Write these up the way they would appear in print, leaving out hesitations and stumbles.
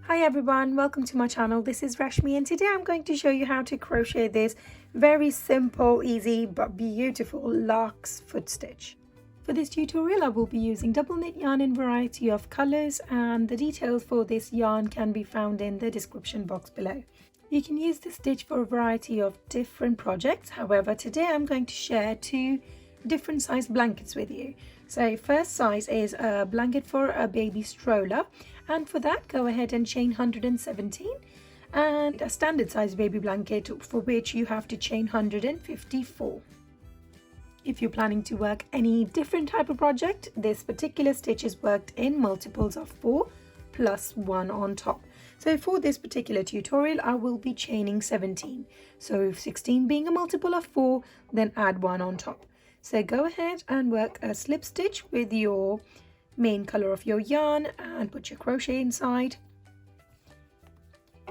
Hi everyone, welcome to my channel. This is Rashmi and today I'm going to show you how to crochet this very simple, easy but beautiful Larks foot stitch. For this tutorial I will be using double knit yarn in variety of colors, and the details for this yarn can be found in the description box below. You can use this stitch for a variety of different projects. However, today I'm going to share two different size blankets with you. So first size is a blanket for a baby stroller, and for that go ahead and chain 117, and a standard size baby blanket for which you have to chain 154. If you're planning to work any different type of project, this particular stitch is worked in multiples of 4 plus 1 on top. So for this particular tutorial I will be chaining 17. So 16 being a multiple of 4, then add 1 on top. So go ahead and work a slip stitch with your main color of your yarn and put your crochet inside.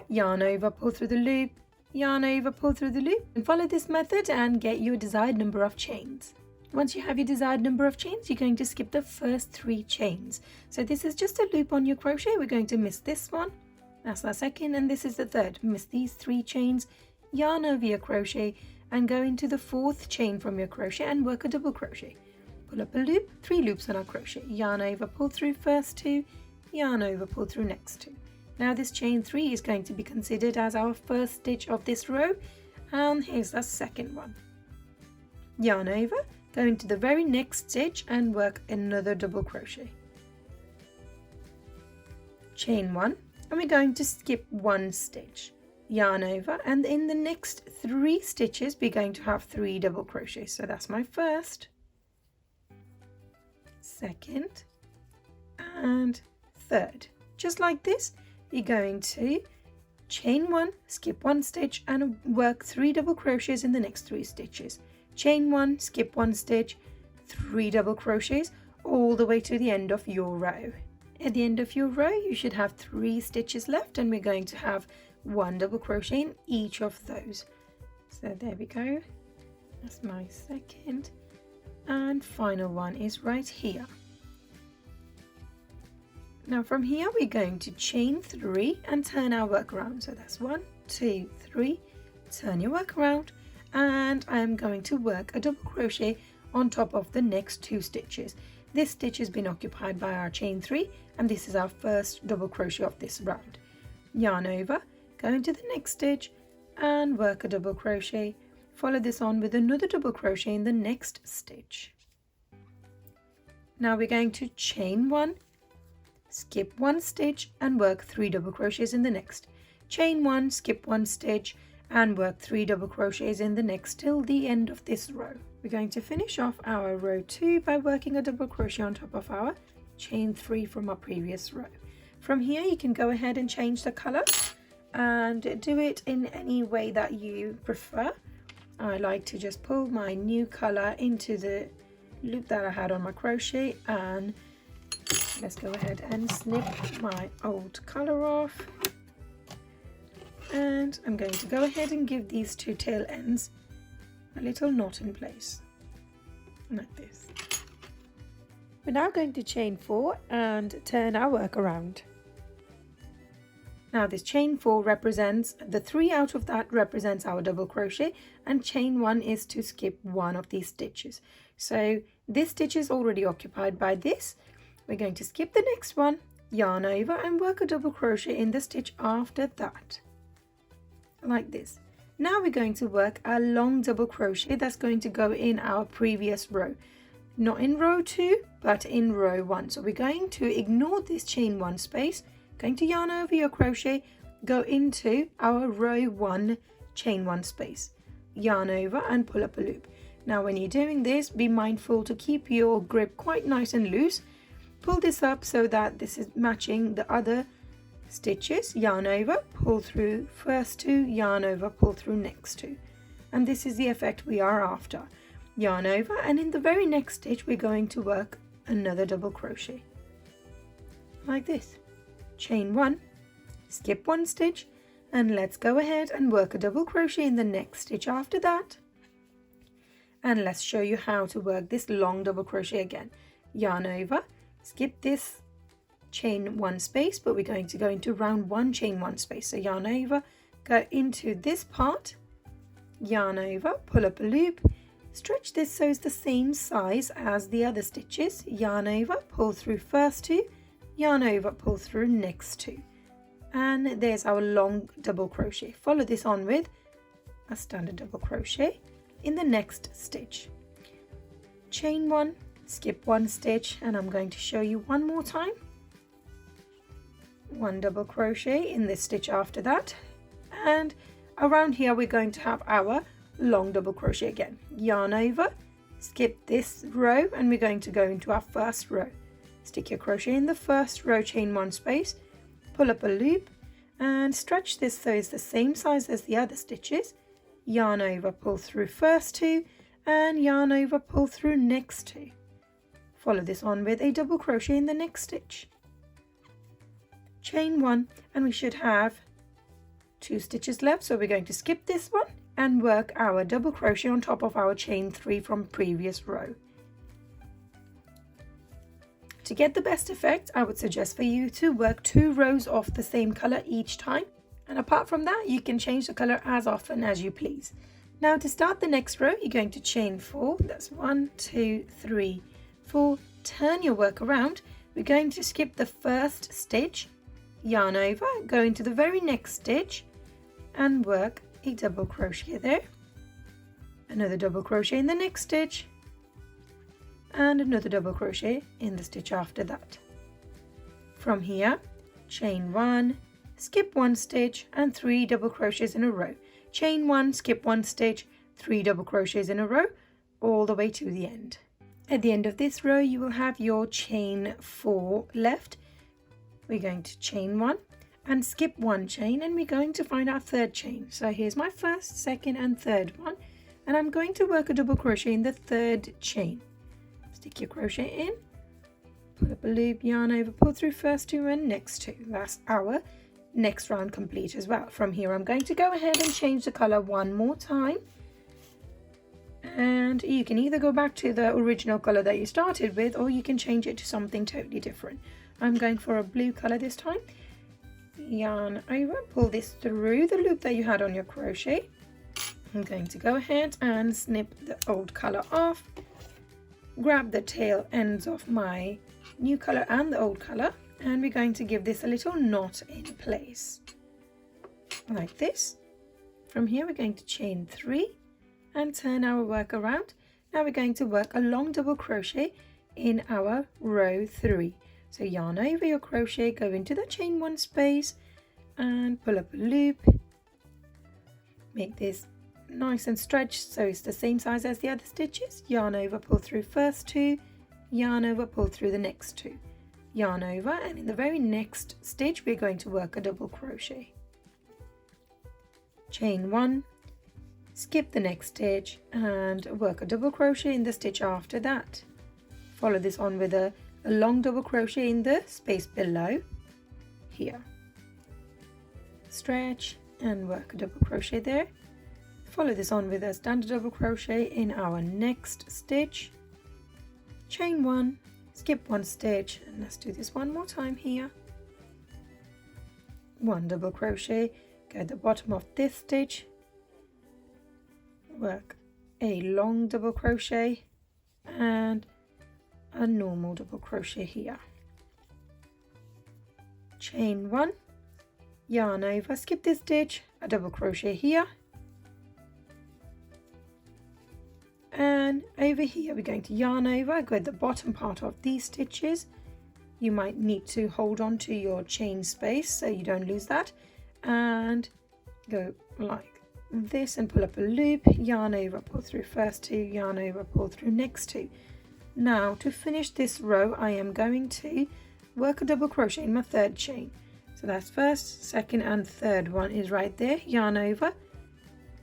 Yarn over, pull through the loop, yarn over, pull through the loop, and follow this method and get your desired number of chains. Once you have your desired number of chains, you're going to skip the first 3 chains. So this is just a loop on your crochet. We're going to miss this one, that's our second, and this is the third. Miss these 3 chains, yarn over your crochet and go into the 4th chain from your crochet and work a double crochet. Pull up a loop, 3 loops on our crochet, yarn over, pull through first 2, yarn over, pull through next 2. Now this chain 3 is going to be considered as our first stitch of this row, and here's the second one. Yarn over, go into the very next stitch and work another double crochet. Chain 1, and we're going to skip 1 stitch. Yarn over, and in the next 3 stitches we're going to have 3 double crochets. So that's my first, second and third. Just like this, you're going to chain 1, skip 1 stitch and work 3 double crochets in the next 3 stitches. Chain 1, skip 1 stitch, 3 double crochets all the way to the end of your row. At the end of your row you should have 3 stitches left, and we're going to have 1 double crochet in each of those. So there we go, that's my second and final one is right here. Now from here we're going to chain 3 and turn our work around. So that's 1, 2, 3, turn your work around, and I'm going to work a double crochet on top of the next 2 stitches. This stitch has been occupied by our chain 3, and this is our first double crochet of this round. Yarn over, go into the next stitch and work a double crochet. Follow this on with another double crochet in the next stitch. Now we're going to chain 1, skip 1 stitch and work 3 double crochets in the next. Chain 1, skip 1 stitch and work 3 double crochets in the next till the end of this row. We're going to finish off our row 2 by working a double crochet on top of our chain 3 from our previous row. From here you can go ahead and change the color and do it in any way that you prefer. I like to just pull my new color into the loop that I had on my crochet, and let's go ahead and snip my old color off, and I'm going to go ahead and give these 2 tail ends a little knot in place like this. We're now going to chain 4 and turn our work around. Now this chain 4 represents, the 3 out of that represents our double crochet, and chain 1 is to skip 1 of these stitches. So this stitch is already occupied by this. We're going to skip the next one, yarn over and work a double crochet in the stitch after that, like this. Now we're going to work a long double crochet that's going to go in our previous row, not in row 2 but in row 1. So we're going to ignore this chain 1 space, going to yarn over your crochet, go into our row 1 chain 1 space, yarn over and pull up a loop. Now when you're doing this, be mindful to keep your grip quite nice and loose. Pull this up so that this is matching the other stitches. Yarn over, pull through first 2, yarn over, pull through next 2, and this is the effect we are after. Yarn over, and in the very next stitch we're going to work another double crochet like this. Chain 1, skip 1 stitch, and let's go ahead and work a double crochet in the next stitch after that. And let's show you how to work this long double crochet again. Yarn over, skip this chain 1 space, but we're going to go into round 1, chain 1 space. So yarn over, go into this part, yarn over, pull up a loop, stretch this so it's the same size as the other stitches, yarn over, pull through first 2, yarn over, pull through next 2. And there's our long double crochet. Follow this on with a standard double crochet in the next stitch. Chain 1, skip 1 stitch, and I'm going to show you one more time. 1 double crochet in this stitch after that, and around here we're going to have our long double crochet again. Yarn over, skip this row, and we're going to go into our first row. Stick your crochet in the first row, chain 1 space, pull up a loop and stretch this so it's the same size as the other stitches. Yarn over, pull through first 2, and yarn over, pull through next 2. Follow this on with a double crochet in the next stitch. Chain 1, and we should have 2 stitches left, so we're going to skip this one and work our double crochet on top of our chain 3 from previous row. To get the best effect, I would suggest for you to work 2 rows of the same color each time, and apart from that you can change the color as often as you please. Now to start the next row, you're going to chain 4, that's 1, 2, 3, 4, turn your work around. We're going to skip the first stitch, yarn over, go into the very next stitch and work a double crochet there, another double crochet in the next stitch, and another double crochet in the stitch after that. From here, chain 1, skip 1 stitch and 3 double crochets in a row. Chain 1, skip 1 stitch, 3 double crochets in a row, all the way to the end. At the end of this row you will have your chain 4 left. We're going to chain 1 and skip 1 chain, and we're going to find our third chain. So here's my first, second and third one, and I'm going to work a double crochet in the third chain. Stick your crochet in, pull up a loop, yarn over, pull through first 2 and next 2. That's our next round complete as well. From here I'm going to go ahead and change the color one more time, and you can either go back to the original color that you started with, or you can change it to something totally different. I'm going for a blue color this time. Yarn over, pull this through the loop that you had on your crochet. I'm going to go ahead and snip the old color off, grab the tail ends of my new color and the old color, and we're going to give this a little knot in place like this. From here we're going to chain 3 and turn our work around. Now we're going to work a long double crochet in our row 3. So yarn over your crochet, go into the chain 1 space and pull up a loop. Make this nice and stretched so it's the same size as the other stitches. Yarn over, pull through first 2, yarn over, pull through the next 2. Yarn over, and in the very next stitch we're going to work a double crochet. Chain 1, skip the next stitch and work a double crochet in the stitch after that. Follow this on with a long double crochet in the space below here. Stretch and work a double crochet there. Follow this on with a standard double crochet in our next stitch. Chain 1, skip 1 stitch, and let's do this one more time here. 1 double crochet, go at the bottom of this stitch, work a long double crochet and a normal double crochet here. Chain 1, yarn over, skip this stitch, a double crochet here, and over here we're going to yarn over, go at the bottom part of these stitches. You might need to hold on to your chain space so you don't lose that, and go like this and pull up a loop, yarn over, pull through first 2, yarn over, pull through next 2. Now to finish this row I am going to work a double crochet in my third chain. So that's first, second and third one is right there. Yarn over,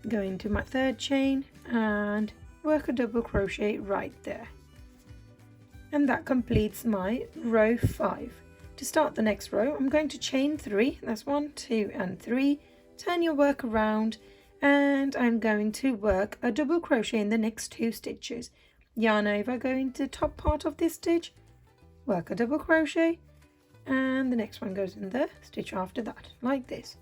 go into my third chain and work a double crochet right there. And that completes my row 5. To start the next row I'm going to chain 3, that's 1, 2 and 3, turn your work around, and I'm going to work a double crochet in the next 2 stitches. Yarn over, go into the top part of this stitch, work a double crochet, and the next one goes in the stitch after that, like this.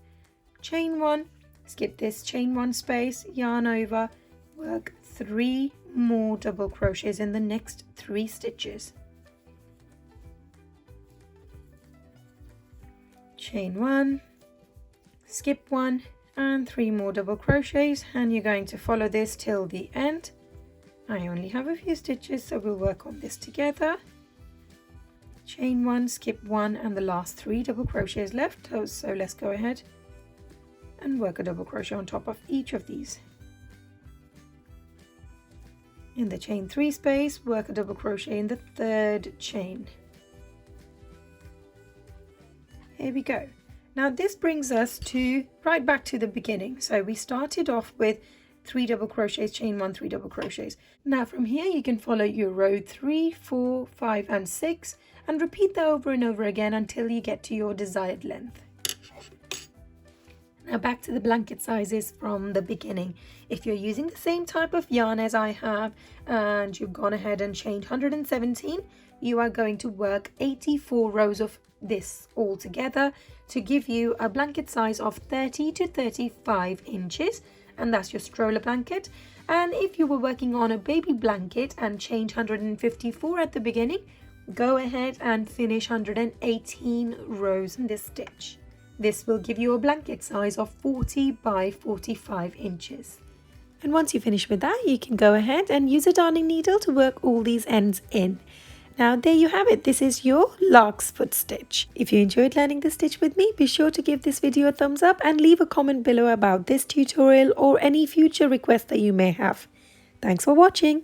Chain 1, skip this chain 1 space, yarn over, work 3 more double crochets in the next 3 stitches. Chain 1, skip 1, and 3 more double crochets, and you're going to follow this till the end. I only have a few stitches, so we'll work on this together. Chain 1, skip 1, and the last 3 double crochets left, so let's go ahead and work a double crochet on top of each of these. In the chain 3 space, work a double crochet in the 3rd chain. Here we go. Now this brings us to right back to the beginning. So we started off with 3 double crochets, chain 1, 3 double crochets. Now from here you can follow your row 3, 4, 5 and 6 and repeat that over and over again until you get to your desired length. Now back to the blanket sizes from the beginning. If you're using the same type of yarn as I have and you've gone ahead and chained 117, you are going to work 84 rows of this all together to give you a blanket size of 30 to 35 inches, and that's your stroller blanket. And if you were working on a baby blanket and chained 154 at the beginning, go ahead and finish 118 rows in this stitch. This will give you a blanket size of 40 by 45 inches. And once you finish with that, you can go ahead and use a darning needle to work all these ends in. Now there you have it. This is your Larks foot stitch. If you enjoyed learning this stitch with me, be sure to give this video a thumbs up and leave a comment below about this tutorial or any future requests that you may have. Thanks for watching.